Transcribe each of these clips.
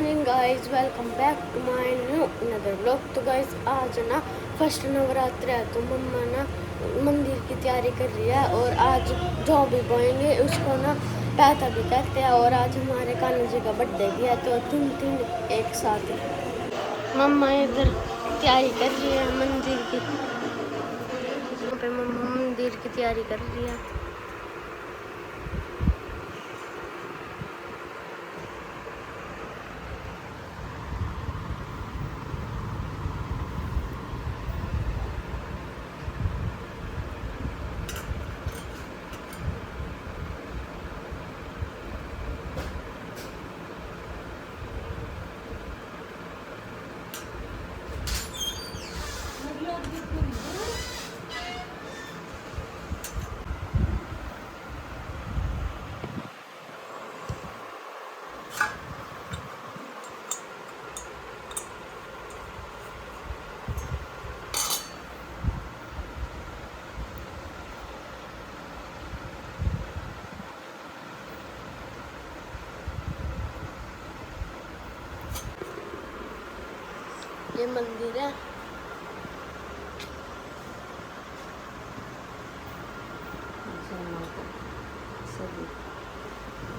Morning guys, welcome back to my new another blog. तो guys आज ना first Navratra है, तो मम्मा ना मंदिर की तैयारी कर रही है और आज जो भी बोएंगे उसको ना पैता भी कहते हैं। और आज हमारे कान्हा जी का बर्थडे भी है, तो तीन तीन एक साथ मम्मा इधर तैयारी कर रही है मंदिर की। यहाँ पे मम्मा मंदिर की तैयारी कर रही है। ये मंदिर है।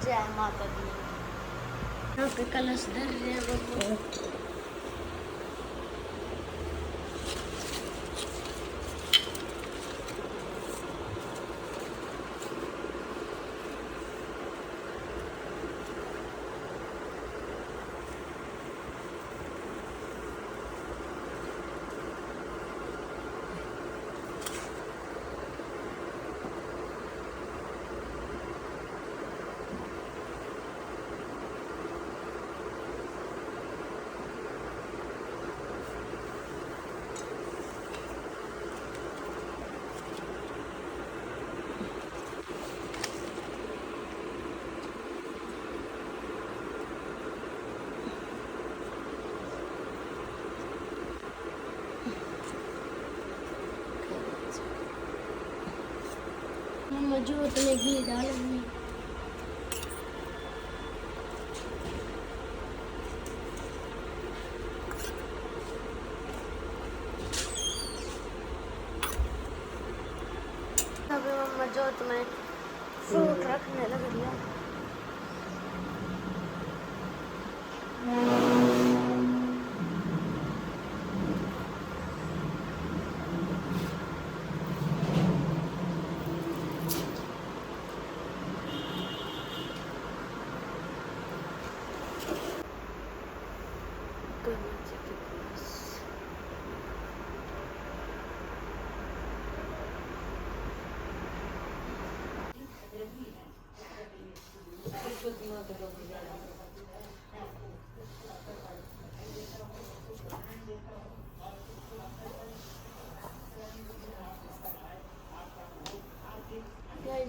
जय माता दी। यहाँ पे कलश धर रहे हैं वो। जोत में घी डालेंगे। अभी मम्मा जोत में फ्रूट रखने लग रही है।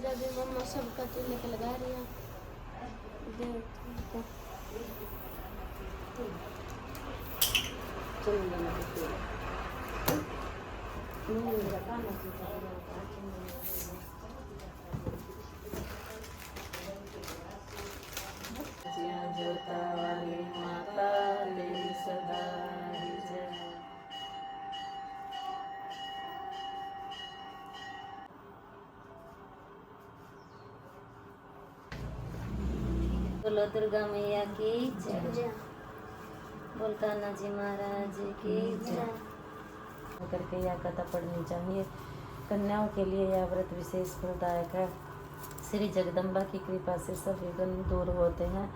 अभी मम्मा सबका तिलक लगा रही है। बोलो दुर्गा मैया की जय। बोल कान्हा जी महाराज की जय। करके यह कथा पढ़नी चाहिए। कन्याओं के लिए यह व्रत विशेष फलदायक है। श्री जगदम्बा की कृपा से सब विघ्न दूर होते हैं।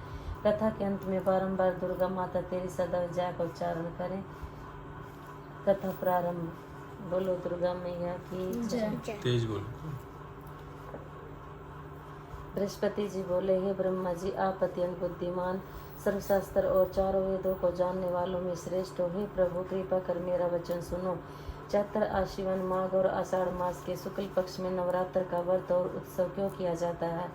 कथा के अंत में बारंबार दुर्गा माता तेरी सदा जय का उच्चारण करें। कथा प्रारंभ। बोलो दुर्गा मैया की जय। तेज बोलो। बृहस्पति जी बोले, हे ब्रह्मा जी, आप अत्यंत बुद्धिमान, सर्वशास्त्र और चारों वेदों को जानने वालों में श्रेष्ठ हो। हे प्रभु, कृपा कर मेरा वचन सुनो। चैत्र, आश्विन माघ और आषाढ़ मास के शुक्ल पक्ष में नवरात्र का व्रत और उत्सव क्यों किया जाता है?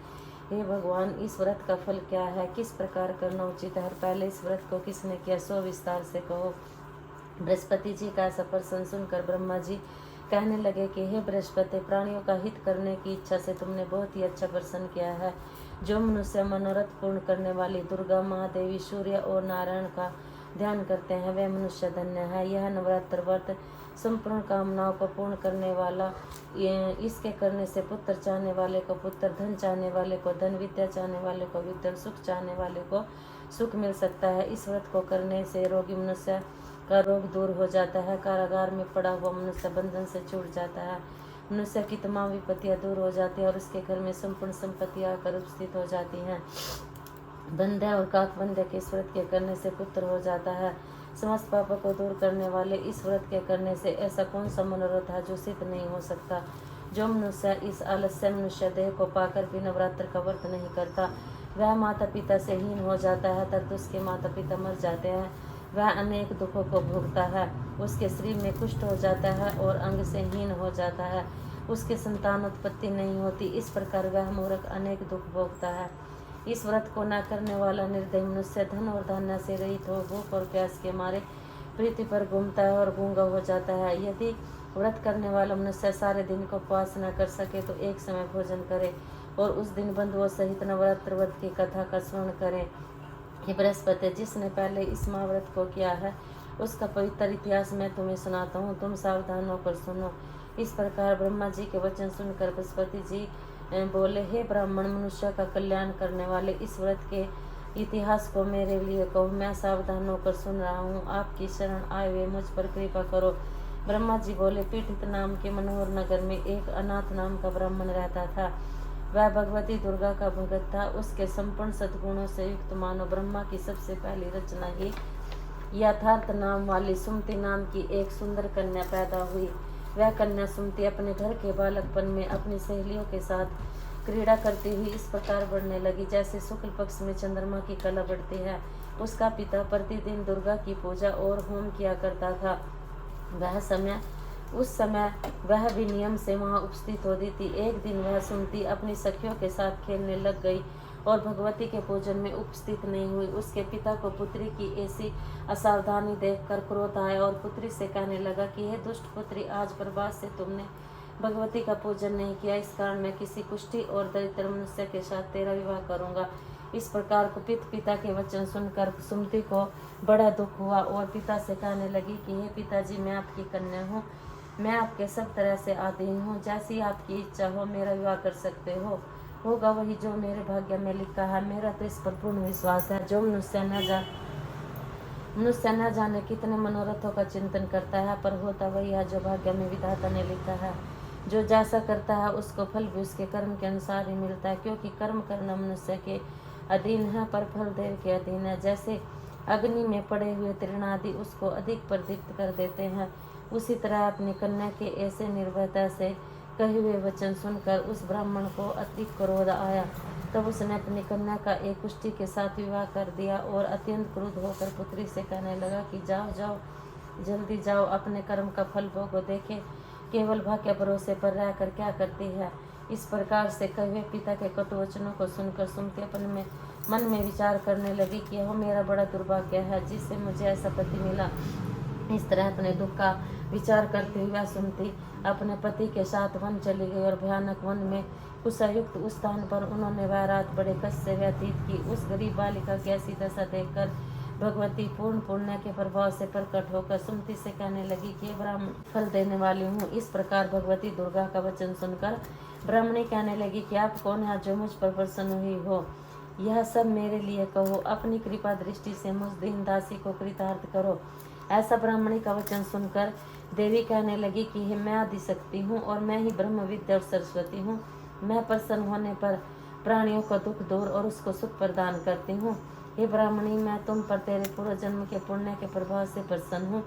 हे भगवान, इस व्रत का फल क्या है? किस प्रकार करना उचित है? पहले इस व्रत को किसने किया, सो विस्तार से कहो। बृहस्पति जी का ऐसा प्रश्न सुनकर ब्रह्मा जी कहने लगे कि हे बृहस्पति, प्राणियों का हित करने की इच्छा से तुमने बहुत ही अच्छा प्रश्न किया है। जो मनुष्य मनोरथ पूर्ण करने वाली दुर्गा, महादेवी, सूर्य और नारायण का ध्यान करते हैं वे मनुष्य धन्य है। यह नवरात्र व्रत संपूर्ण कामनाओं को पूर्ण करने वाला, इसके करने से पुत्र चाहने वाले को पुत्र, धन चाहने वाले को धन, विद्या चाहने वाले को विद्या, सुख चाहने वाले को सुख मिल सकता है। इस व्रत को करने से रोगी मनुष्य का रोग दूर हो जाता है, कारागार में पड़ा हुआ मनुष्य बंधन से छूट जाता है, मनुष्य की तमाम विपत्तियां दूर हो जाती है और उसके घर में संपूर्ण संपत्ति आकर उपस्थित हो जाती हैं। बंध्या और काक बंध्या के इस व्रत के करने से पुत्र हो जाता है। समस्त पापों को दूर करने वाले इस व्रत के करने से ऐसा कौन सा मनोरथ है जो सिद्ध नहीं हो सकता। जो मनुष्य इस आलस्य मनुष्य देह को पाकर भी नवरात्र का व्रत नहीं करता वह माता पिता से हीन हो जाता है तथा उसके माता पिता मर जाते हैं। वह अनेक दुखों को भोगता है, उसके शरीर में कुष्ठ हो जाता है और अंग से हीन हो जाता है, उसके संतान उत्पत्ति नहीं होती। इस प्रकार वह मूर्ख अनेक दुख भोगता है। इस व्रत को न करने वाला निर्दयी मनुष्य धन और धान्य से रहित हो भूख और प्यास के मारे पृथ्वी पर घूमता है और गूंगा हो जाता है। यदि व्रत करने वाला मनुष्य सारे दिन को उपवास न कर सके तो एक समय भोजन करे और उस दिन बंधुओं सहित नवरात्र व्रत की कथा का स्मरण करें। हे बृहस्पति, जिसने पहले इस महाव्रत को किया है उसका पवित्र इतिहास मैं तुम्हें सुनाता हूँ, तुम सावधान होकर सुनो। इस प्रकार ब्रह्मा जी के वचन सुनकर बृहस्पति जी बोले, हे ब्राह्मण, मनुष्य का कल्याण करने वाले इस व्रत के इतिहास को मेरे लिए कहो, मैं सावधान होकर सुन रहा हूँ। आपकी शरण आए हुए मुझ पर कृपा करो। ब्रह्मा जी बोले, पीठित नाम के मनोहर नगर में एक अनाथ नाम का ब्राह्मण रहता था। वह भगवती दुर्गा का भगत था। उसके संपूर्ण सद्गुणों से युक्त मानो ब्रह्मा की सबसे पहली रचना ही यथार्थ नाम वाली सुमति नाम की एक सुंदर कन्या पैदा हुई। वह कन्या सुमति अपने घर के बालकपन में अपनी सहेलियों के साथ क्रीड़ा करती हुई इस प्रकार बढ़ने लगी जैसे शुक्ल पक्ष में चंद्रमा की कला बढ़ती है। उसका पिता प्रतिदिन दुर्गा की पूजा और होम किया करता था। उस समय वह भी नियम से वहां उपस्थित होती थी। एक दिन वह सुमति अपनी सखियों के साथ खेलने लग गई और भगवती के पूजन में उपस्थित नहीं हुई। उसके पिता को पुत्री की ऐसी असावधानी देखकर क्रोध आया और पुत्री से कहने लगा कि हे दुष्ट पुत्री, आज प्रभात से तुमने भगवती का पूजन नहीं किया, इस कारण मैं किसी कुष्ठी और दरिद्र मनुष्य के साथ तेरा विवाह करूंगा। इस प्रकार कुपित पिता के वचन सुनकर सुमति को बड़ा दुख हुआ और पिता से कहने लगी कि हे पिताजी, मैं आपकी कन्या हूँ, मैं आपके सब तरह से अधीन हूँ, जैसी आपकी इच्छा हो मेरा विवाह कर सकते हो। होगा वही जो मेरे भाग्य में लिखा है। मेरा तो इस पर पूर्ण विश्वास है। जो मनुष्य न जाने कितने मनोरथों का चिंतन करता है, पर होता वही है जो भाग्य में विधाता ने लिखा है। जो जैसा करता है उसको फल भी उसके कर्म के अनुसार ही मिलता है, क्योंकि कर्म करना मनुष्य के अधीन है पर फल देव के अधीन है। जैसे अग्नि में पड़े हुए तृण आदि उसको अधिक प्रदीप्त कर देते हैं, उसी तरह अपनी कन्या के ऐसे निर्भयता से कहे हुए वचन सुनकर उस ब्राह्मण को अति क्रोध आया। तब उसने अपनी कन्या का एक कुष्ठी के साथ विवाह कर दिया और अत्यंत क्रुद्ध होकर पुत्री से कहने लगा कि जाओ जल्दी जाओ, अपने कर्म का फल भोगो, देखे केवल भाग्य भरोसे पर रहकर क्या करती है। इस प्रकार से कहे पिता के कटु वचनों को सुनकर सुमति अपने मन में विचार करने लगी कि यह मेरा बड़ा दुर्भाग्य है जिससे मुझे ऐसा पति मिला। इस तरह अपने दुख का विचार करते हुए वह सुमति अपने पति के साथ वन चली गई और भयानक वन में कुशायुक्त उस स्थान पर उन्होंने वह रात बड़े कष्ट से व्यतीत की। उस गरीब बालिका की ऐसी दशा देखकर भगवती पूर्ण पुण्य के प्रभाव से प्रकट होकर सुमति से कहने लगी कि ब्राह्मण फल देने वाली हूँ। इस प्रकार भगवती दुर्गा का वचन सुनकर ब्राह्मणी कहने लगी कि आप कौन है जो मुझ पर प्रसन्न हुई हो, यह सब मेरे लिए कहो, अपनी कृपा दृष्टि से मुझ दीन दासी को कृतार्थ करो। ऐसा ब्राह्मणी का वचन सुनकर देवी कहने लगी कि मैं आदिशक्ति हूँ और मैं ही ब्रह्म विद्या और सरस्वती हूँ। मैं प्रसन्न होने पर प्राणियों को दुख दूर और उसको सुख प्रदान करती हूँ। हे ब्राह्मणी, मैं तुम पर तेरे पूर्व जन्म के पुण्य के प्रभाव से प्रसन्न हूँ।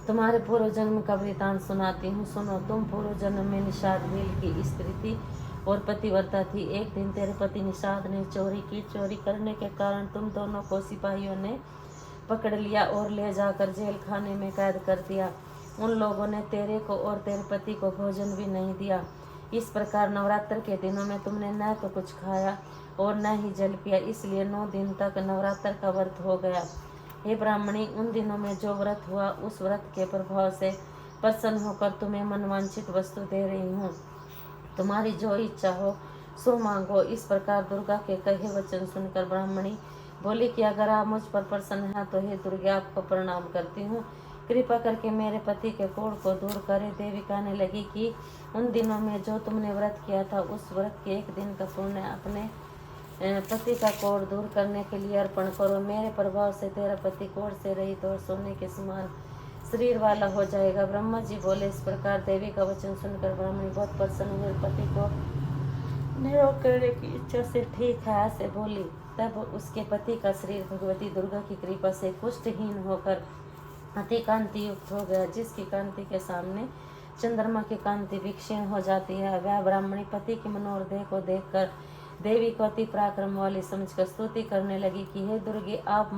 तुम्हारे पूर्व जन्म का वृतांत सुनाती हूँ, सुनो। तुम पूर्व जन्म में निषाद भील की स्त्री थी और पतिव्रता थी। एक दिन तेरे पति निषाद ने चोरी की। चोरी करने के कारण तुम दोनों को सिपाहियों ने पकड़ लिया और ले जाकर जेल खाने में कैद कर दिया। उन लोगों ने तेरे को और तेरे पति को भोजन भी नहीं दिया। इस प्रकार नवरात्र के दिनों में तुमने न तो कुछ खाया और न ही जल पिया, इसलिए 9 दिन तक नवरात्र का व्रत हो गया। हे ब्राह्मणी, उन दिनों में जो व्रत हुआ उस व्रत के प्रभाव से प्रसन्न होकर तुम्हें मनवांछित वस्तु दे रही हूँ। तुम्हारी जो इच्छा हो सो मांगो। इस प्रकार दुर्गा के कहे वचन सुनकर ब्राह्मणी बोली कि अगर आप मुझ पर प्रसन्न हैं तो हे दुर्गे आपको प्रणाम करती हूँ, कृपा करके मेरे पति के कोढ़ को दूर करे। देवी कहने लगी कि उन दिनों में जो तुमने व्रत किया था उस व्रत के एक दिन का पुण्य अपने पति का कोढ़ दूर करने के लिए अर्पण करो। मेरे प्रभाव से तेरा पति कोढ़ से रहित और सोने के समान शरीर वाला हो जाएगा। ब्रह्मा जी बोले। इस प्रकार देवी का वचन सुनकर ब्राह्मणी बहुत प्रसन्न हुए, पति को निरोग करने की इच्छा से ठीक है ऐसे बोली। तब उसके पति का शरीर भगवती दुर्गा की कृपा से कुष्ठहीन होकर अति कांति युक्त हो गया, जिसकी कांति के सामने चंद्रमा की कांति विक्षीण हो जाती है। वह ब्राह्मणी पति की मनोहर देह को देखकर देवी को अति पराक्रम वाली समझकर स्तुति करने लगी कि हे दुर्गे, आप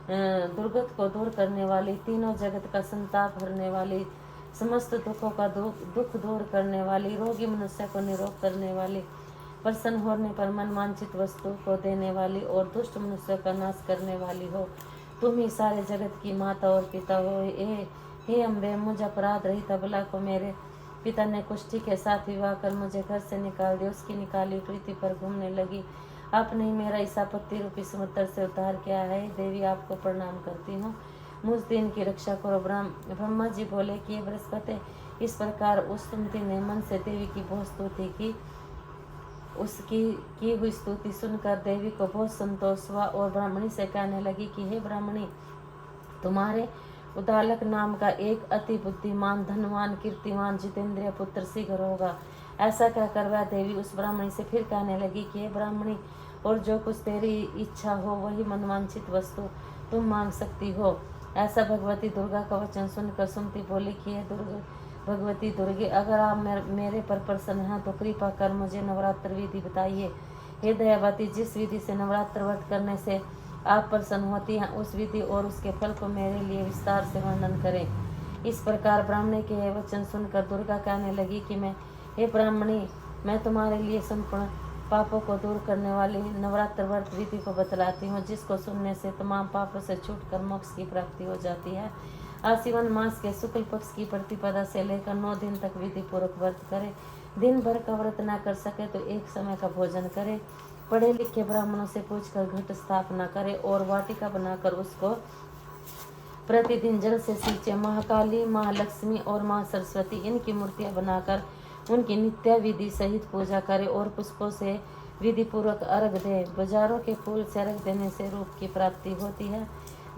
दुर्गत को दूर करने वाली, तीनों जगत का संताप हरने वाली, समस्त दुखों का दुख दूर करने वाली, रोगी मनुष्य को निरोग करने वाली, प्रसन्न होने पर मन वांछित वस्तु को देने वाली और दुष्ट मनुष्य का नाश करने वाली हो। तुम ही सारे जगत की माता और पिता हो। हे अम्बे, मुझ अपराध रहित अबला को मेरे पिता ने कुष्ठी के साथ विवाह कर मुझे घर से निकाल दिया। उसकी निकाली पृथ्वी पर घूमने लगी। आपने ही मेरा इस आपत्ति रूपी समुद्र से उद्धार किया है। देवी आपको प्रणाम करती हूँ, मुझ दिन की रक्षा करो। ब्रह्मा जी बोले कि बृहस्पति, इस प्रकार उस सुमति ने मन से देवी की बहुत स्तुति की। उसकी की हुई स्तुति सुनकर देवी को बहुत संतोष हुआ और ब्राह्मणी से कहने लगी कि हे ब्राह्मणी, तुम्हारे उदालक नाम का एक अति बुद्धिमान, धनवान, कीर्तिमान, जितेंद्रिय पुत्र शीघ्र होगा। ऐसा कहकर वह देवी उस ब्राह्मणी से फिर कहने लगी कि हे ब्राह्मणी, और जो कुछ तेरी इच्छा हो वही मनवांछित वस्तु तुम मांग सकती हो। ऐसा भगवती दुर्गा का वचन सुनकर सुमति बोली कि हे भगवती दुर्गे, अगर आप मेरे पर प्रसन्न हैं तो कृपा कर मुझे नवरात्र विधि बताइए। हे दयावती, जिस विधि से नवरात्र व्रत करने से आप प्रसन्न होती हैं उस विधि और उसके फल को मेरे लिए विस्तार से वर्णन करें। इस प्रकार ब्राह्मणी के वचन सुनकर दुर्गा कहने लगी कि हे ब्राह्मणी, मैं तुम्हारे लिए संपूर्ण पापों को दूर करने वाली नवरात्र व्रत विधि को बतलाती हूँ, जिसको सुनने से तमाम पापों से छूटकर मोक्ष की प्राप्ति हो जाती है। आश्विन मास के शुक्ल पक्ष की प्रतिपदा से लेकर 9 दिन तक विधि पूर्वक व्रत करे। दिन भर का व्रत न कर सके तो एक समय का भोजन करे। पढ़े लिखे ब्राह्मणों से पूछकर घट स्थापना करे और वाटिका बनाकर उसको प्रतिदिन जल से सींचे। महाकाली, महालक्ष्मी और माँ सरस्वती इनकी मूर्तियां बनाकर उनकी नित्य विधि सहित पूजा करे और पुष्पों से विधि पूर्वक अर्घ दे। बाजारों के फूल से अर्घ देने से रूप की प्राप्ति होती है,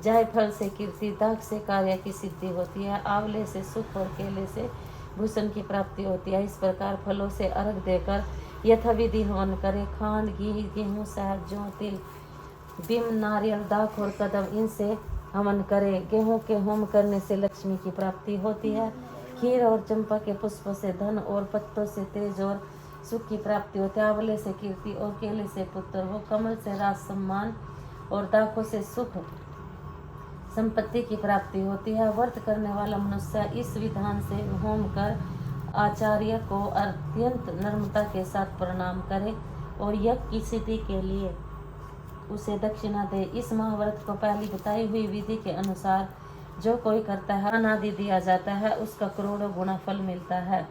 जायफल से कीर्ति, दाख से कार्य की सिद्धि होती है, आंवले से सुख और केले से भूषण की प्राप्ति होती है। इस प्रकार फलों से अर्घ देकर यथाविधि हवन करे। खांड, घी, गेहूँ, शहद, जौ, तिल, बिम, नारियल, दाख और कदम इनसे हवन करे। गेहूँ के होम करने से लक्ष्मी की प्राप्ति होती है। खीर और चंपा के पुष्पों से धन और पत्तों से तेज और सुख की प्राप्ति होती है। आंवले से कीर्ति और केले से पुत्र हो। कमल से राज सम्मान और दाखों से सुख संपत्ति की प्राप्ति होती है। व्रत करने वाला मनुष्य इस विधान से होम कर आचार्य को अत्यंत नम्रता के साथ प्रणाम करे और यज्ञ की सिद्धि के लिए उसे दक्षिणा दे। इस महाव्रत को पहली बताई हुई विधि के अनुसार जो कोई करता है, अनादि दिया जाता है, उसका करोड़ों गुना फल मिलता है।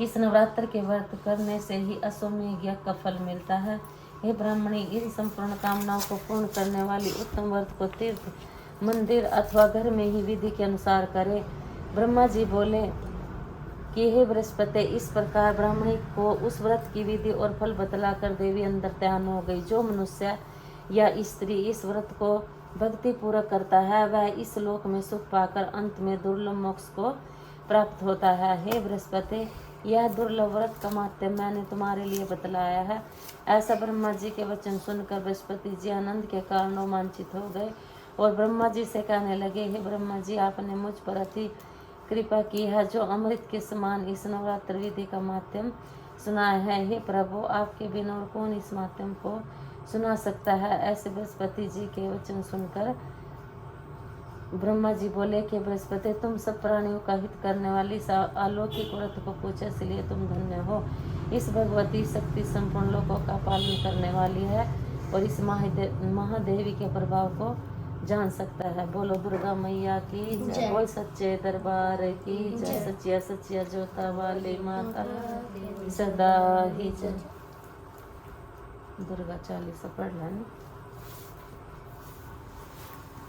इस नवरात्र के व्रत करने से ही अश्वमेध यज्ञ का फल मिलता है। हे ब्राह्मणी, इन संपूर्ण कामनाओं को पूर्ण करने वाली उत्तम व्रत को तीर्थ, मंदिर अथवा घर में ही विधि के अनुसार करे। ब्रह्मा जी बोले कि हे बृहस्पति, इस प्रकार ब्राह्मणी को उस व्रत की विधि और फल बतलाकर देवी अंदर ध्यान हो गई। जो मनुष्य या स्त्री इस व्रत को भक्ति पूर्वक करता है वह इस लोक में सुख पाकर अंत में दुर्लभ मोक्ष को प्राप्त होता है। हे बृहस्पति, यह दुर्लभ व्रत का महत्व मैंने तुम्हारे लिए बतलाया है। ऐसा ब्रह्मा जी के वचन सुनकर बृहस्पति जी आनंद के कारण रोमांचित हो गए और ब्रह्मा जी से कहने लगे, हे ब्रह्मा जी, आपने मुझ पर अति कृपा की है जो अमृत के समान इस नवरात्र विधि का माध्यम सुनाया है। हे प्रभु, आपके बिना और कौन इस माध्यम को सुना सकता है। ऐसे बृहस्पति जी के वचन सुनकर ब्रह्मा जी बोले कि बृहस्पति, तुम सब प्राणियों का हित करने वाली इस अलौकिक व्रत को पूछे, इसलिए तुम धन्य हो। इस भगवती शक्ति संपूर्ण लोकों का पालन करने वाली है और इस महादेवी के प्रभाव को जान सकता है। बोलो दुर्गा मैया की जय। बोल सच्चे दरबार की जय। सच्चिया सच्चिया जोता वाली माता सदा ही जय। दुर्गा चालीसा पढ़ लेना।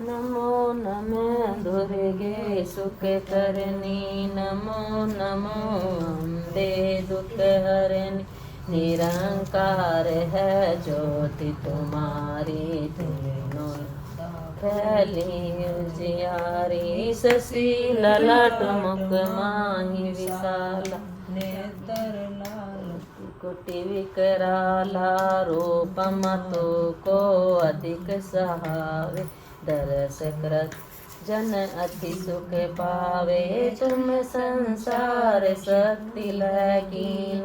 नमो नमो दुर्गे सुख करनी, नमो नमो अम्बे दुख हरनी। निरंकार है ज्योति तुम्हारी, तीनों फैली उजियारी। शशि ललाट मुख माही विशाला, नेत्र लाल कोटि विकराला। रूप मतु को अधिक सहावे, दरस कृत जन अति सुख पावे। तुम संसार शक्ति लकीन,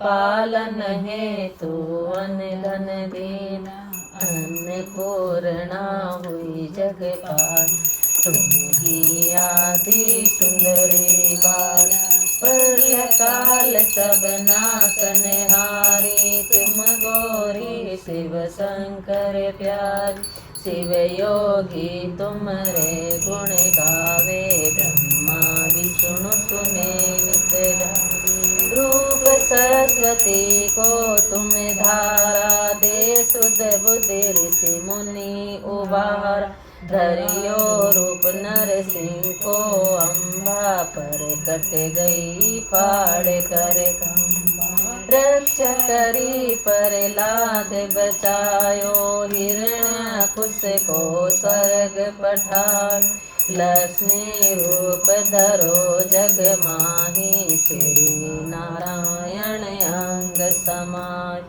पालन हेतु अन धन दीन। अन्नपूर्णा हुई जगपाल, तुम ही आदि सुंदरी बाल। प्रलय काल सब नाशनहारी, तुम गौरी शिव शंकर प्यारी। शिव योगी तुमरे गुण गावे, ब्रह्मा विष्णु तुम्हें नित गावे। रूप सरस्वती को तुम धारा, दे सुध बुद्धि ऋषि मुनि उबारा। धरियो रूप नरसिंह को अम्बा, पर कट गई फाड़ कर रक्षा करी प्रहलाद बचायो। हिरण्याकुश को स्वर्ग पठायो, लक्ष्मी रूप धरो जग माही। श्री नारायण अंग समाय,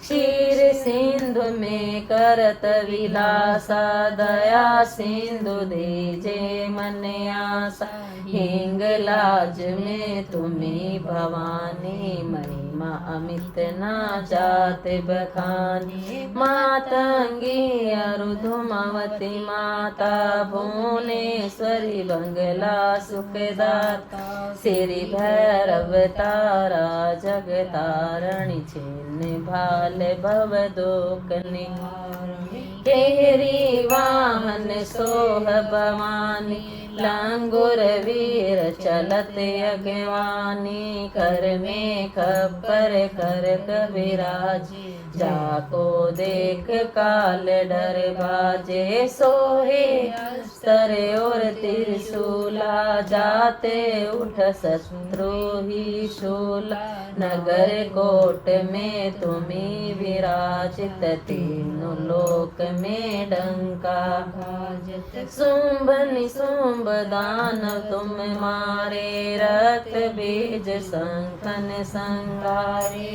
क्षीर सिंधु में करत विलासा। दया सिंधु दीजे मन आसा, हिंगलाज में तुम्ही भवानी। महिमा अमित ना जात बखानी, मातंगी अरुधुमवती माता। भुवनेश्वरी बंगला सुखदाता, श्री भैरव तारा जगतारणी। छिन्न भाल भव दुख निवारणी, तेरी वाहन सोह भवानी। लंगुर वीर चलत अगवानी, कर में खबर कर कविराज। जाको देख काल डर बाजे, सोहे अस्त्र और त्रिशूला। जाते उठ शत्रु ही शूला, नगर कोट में तुम्ही विराजित। तीनों लोक में डंका भाजत, शुंभ निशुंभ दानव तुम मारे। रक्त बीज शंखन संगारे,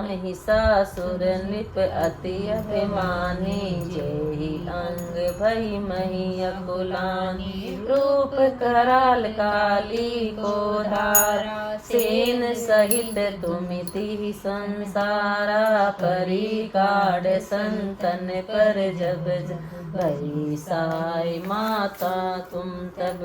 महिषासुर नृप अति अभिमानी। जेहि अंग भई मही अकुलानी, रूप कराल काली को धारा। सेन सहित तुमिति संसारा, परी काढ़ संतन पर जब भई साई। माता तुम तब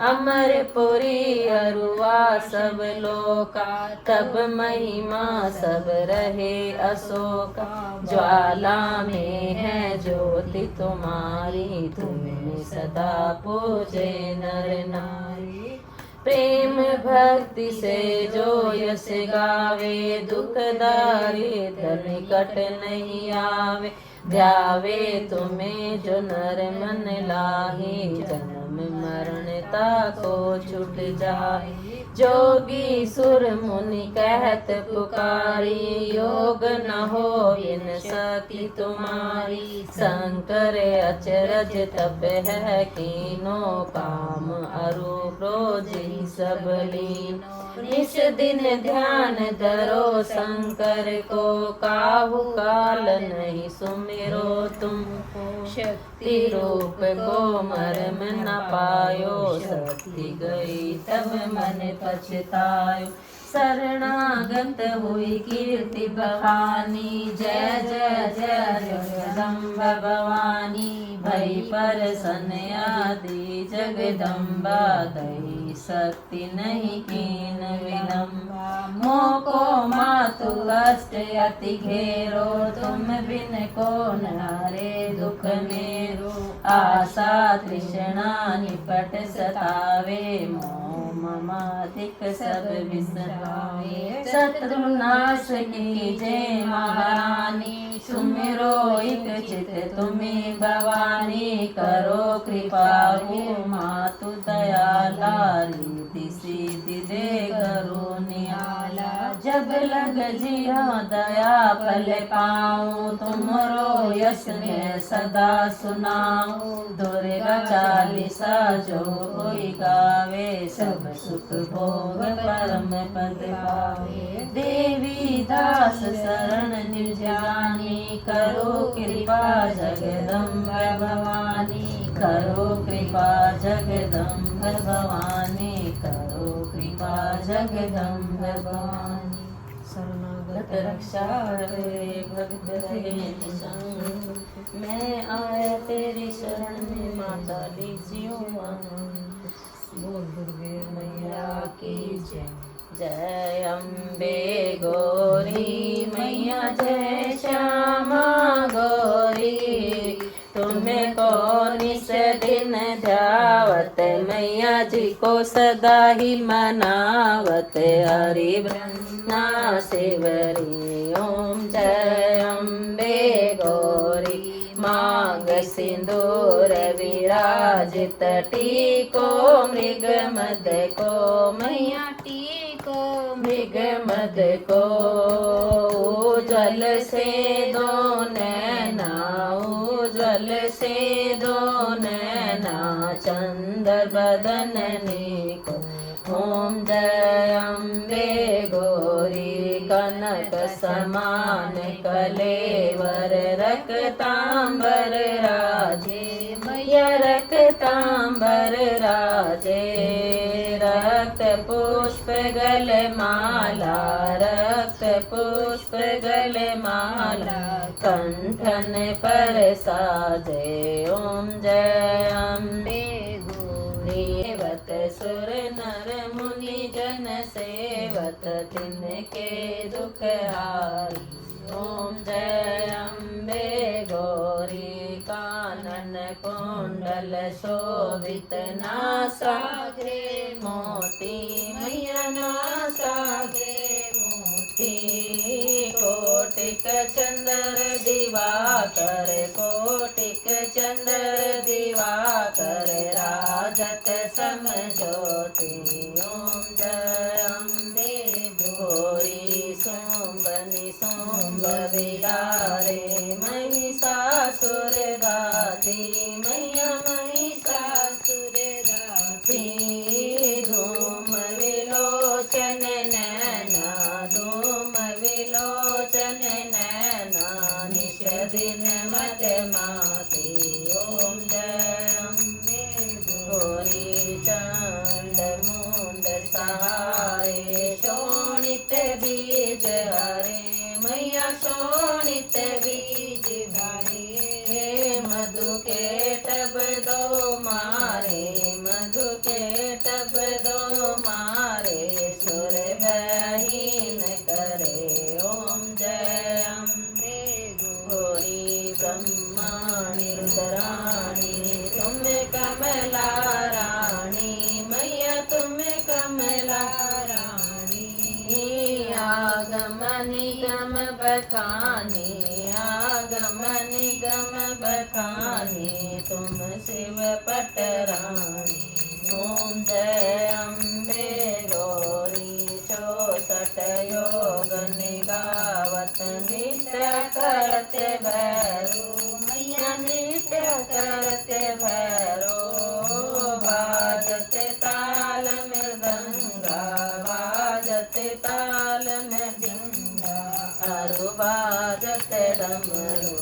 अमरपुरी अरुआ सब लोका, तब महिमा सब रहे अशोका। ज्वाला में है ज्योति तुम्हारी, तुम्हें सदा पूजे नर नारी। प्रेम भक्ति से जो यश गावे, दुख दारिद्र निकट नहीं आवे। ध्यावे तुम्हें जो नर मन लाहे, जन्म मरणता को छूट जाए। जोगी सुर मुनि कहत पुकारी, योग न हो इन सकी तुम्हारी। शंकर अचरज तप है कीनो, काम अरु रोजी सब लीनो। निस दिन ध्यान धरो शंकर को, काहू काल नहीं सुमिरो तुमको। शक्ति रूप को मरम न पायो, शक्ति गई तब मन पछतायो। शरणागत हुई कीर्ति बखानी, जय जय जय जगदम्बा भवानी। भई प्रसन्न आदि जगदम्बा, दई शक्ति नहीं कीन विलम्बा। मोको मातु कष्ट अति घेरो, तुम बिन कौन हारे दुख मेरो। आशा तृष्णा निपट सतावे, मोह कामादिक सब विसरावे। शत्रुनाश कीजे महारानी, सुमिरो एक चित तुम्हें भवानी। करो कृपा हो मातु दयाला, रिद्धि सिद्धि दे करो नियाला। जब लग जिया दया फल पाऊं, तुमरो यश में सदा सुनाऊं। दुर्गा चालीसा जो कोई गावे, सब सुख भोग परम पद पावे। देवी दास शरण निज जानी, करो कृपा जगदम्ब भवानी। करो कृपा जगदम्ब भवानी, करो कृपा जगदम्ब भवानी। शरणागत रक्षा करे भक्त रहे निसंग। मैं आया तेरी शरण में, माता लीजियो बोल दुर्गे मैया की जय। जय अम्बे गौरी मैया, जय श्यामा गौरी। तुम्हें कौन से दिन ध्यावत, मैया जी को सदा ही मनावत। हरि ब्रह्मा शिवरी, ओम जय अम्बे गौरी। मांग सिंदूर विराजित, टीको मृग मद को, मैया टीको मृग मद को। उज्ज्वल से दो नैना, उज्ज्वल से दो नैना, चंद्र बदन को। ओम जय अम्बे गौरी, कनक समान कलेवर, रक्तांबर राजे, मैया रक्तांबर राजे। रक्त पुष्प गल माला, रक्त पुष्प गल माला, कंठन पर साजे। ओम जय अम्बे गौरी, देवत सुर नर मुनि जन सेवत, तिनके दुख हारी। ओम जय अम्बे गौरी, कानन कुंडल शोभित, नासाग्रे मोती, मैया नासाग्रे मोती। कोटिक चंद्र दिवाकर, कोटिक चंद्र दिवाकर, राजत समझोती। ओम जय अम्बे गौरी, सोम्बनि सोम्ब विलारे, महिषासुर गाती, मैया महिषासुर गाती। धूम विलोचन नैना, धूम विलोचन नैना, निश दिन मद माती। ओम जय अम्बे गौरी, चंड मुंड सहारे, शोणित बीज हरे, मैया शोणित बीज हरे। हे मधु के तब दो मारे, मधु के तब दो मारे, सुर बहीन करे। ओम जय अम्बे गौरी, ब्रह्माणी रुद्राणी, तुम कमला रानी, मैया तुम कमला रानी। आगम निगम बखानी, आगम निगम बखानी, तुम शिव पटरानी। ओम जय अम्बे गौरी, 64 योग निगावत, नित्य करते भैरो, मैया नित्य करते भैरो। बाजते ताल मृदंगा, बाजते ताल मृदंगा, अरु बाजते डमरू।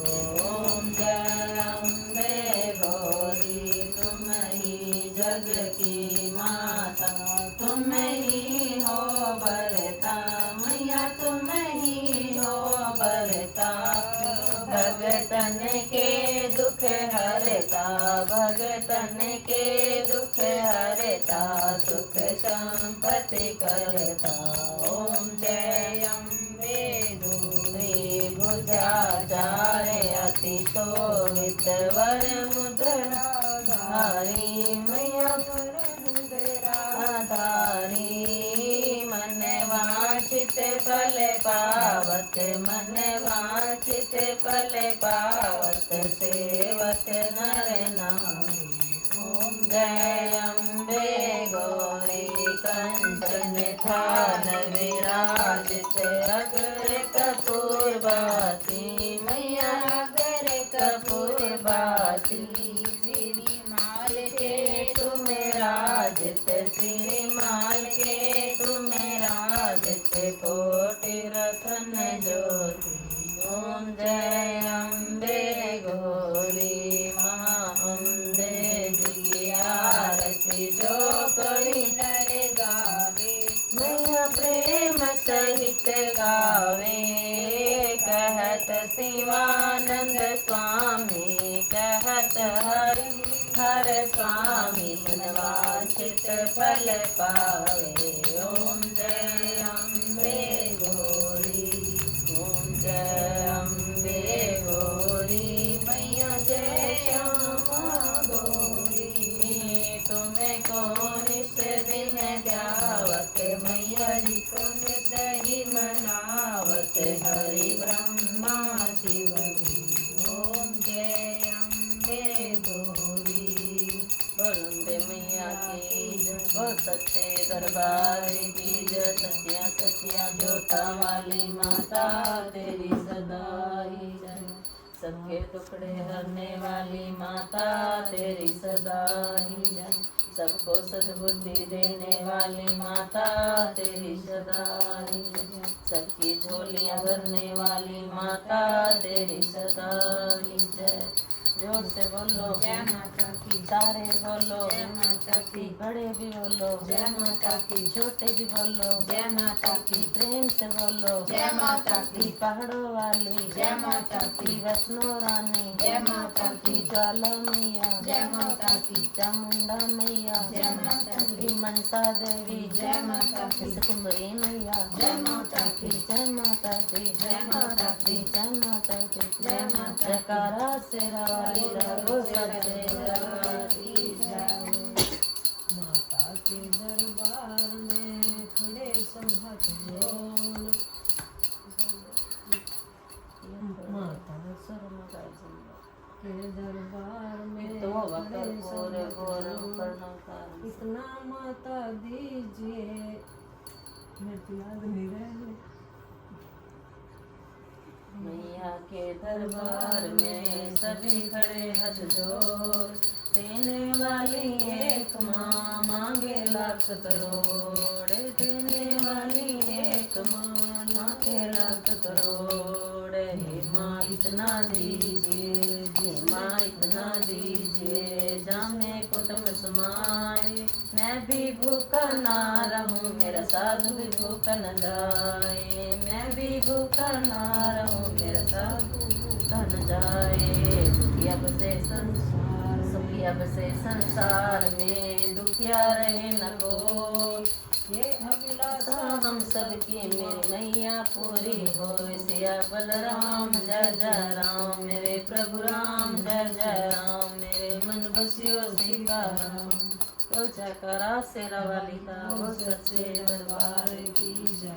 ओम जय अम्बे गौरी, तुम ही जग की माता, तुम ही हो बरता, मैया तुम ही हो बरता। भगतन के दुख हरता, भगतन के दुख हरता, सुख संपत्ति करता। ओम जय अम्बे गौरी, भुजा जारे अति शोभित, वर मुद्रा धारी, मैया वर मुद्रा धारी। पावत मन वांछित फल पावत सेवत नर नारी। ओम जय अम्बे गौरी कंचन थाल विराजित अग्र कपूर बाती मैया अग्र कपूर बाती। श्री माल के तुम राजित श्री माल के तुम राजित कोटि रतन ज्योति। ओम जय अम्बे गौरी माँ अम्बे जी की आरती जो कोई नर गावे मैया प्रेम सहित गावे। कहत शिवानंद स्वामी कहत हरि हर स्वामी मनवांछित फल पावे। ओम जय अम्बे गौरी ओम जय अम्बे गौरी मैया जय श्यामा गौरी। तुम्हें कौन इस दिन ध्यावत मैया जी को दही मनावत हरि ब्रह्मा शिव जी। ओम जय अम्बे गौरी बोल अम्बे मैया की जय। बोल सच्चे दरबार की जय। सत्या सत्या जोता वाली माता तेरी सदा ही जय। सबके टुकड़े हरने वाली माता तेरी सदा ही जय। सबको सद्बुद्धि देने वाली माता तेरी सदा ही जय। सबकी झोलियां भरने वाली माता तेरी सदा ही जय। जोर से बोलो जय माता की। सारे बोलो जय माता की। बड़े भी बोलो जय माता की। छोटे भी बोलो जय माता की। प्रेम से बोलो जय माता की। पहाड़ों वाली जय माता की। वैष्णो रानी जय माता की। ज्वाला मैया जय माता की। चामुंडा मैया जय माता की। मनसा देवी जय माता की। कुंभरी मैया जय माता की। जय माता दी जय माता दी जय माता दी जय माता। जयकारा से रवाली रहो सच्चे दरबार की जय। माता के दरबार में खड़े संघत जोड़ माता के दरबार में तो इतना माता दीजिए याद नहीं रहे। मैया के दरबार में सभी खड़े हाथ जोड़। देने वाली एक माँ मांगे लाख करोड़। देने वाली एक माँ मांगे लाख करोड़। हे माँ इतना दीजिए हे माँ इतना दीजिए जामे कुटुंब समाए। मैं भी भूखा ना रहूं मेरा साधु भी भूखा न जाए। मैं भी भूखा ना रहूं मेरा साधु भूखा न जाए। दुखिया बसे संसार सुखिया बसे संसार में दुखिया रहे न को। ये अभिलाषा हम सबकी मेरी मैया पूरी हो। सिया बलराम जय जय राम मेरे प्रभु राम जय जय राम मेरे मन बसियो सीताराम। ओ जयकारा शेरा वाली का वो सच्चे दरबार की जय।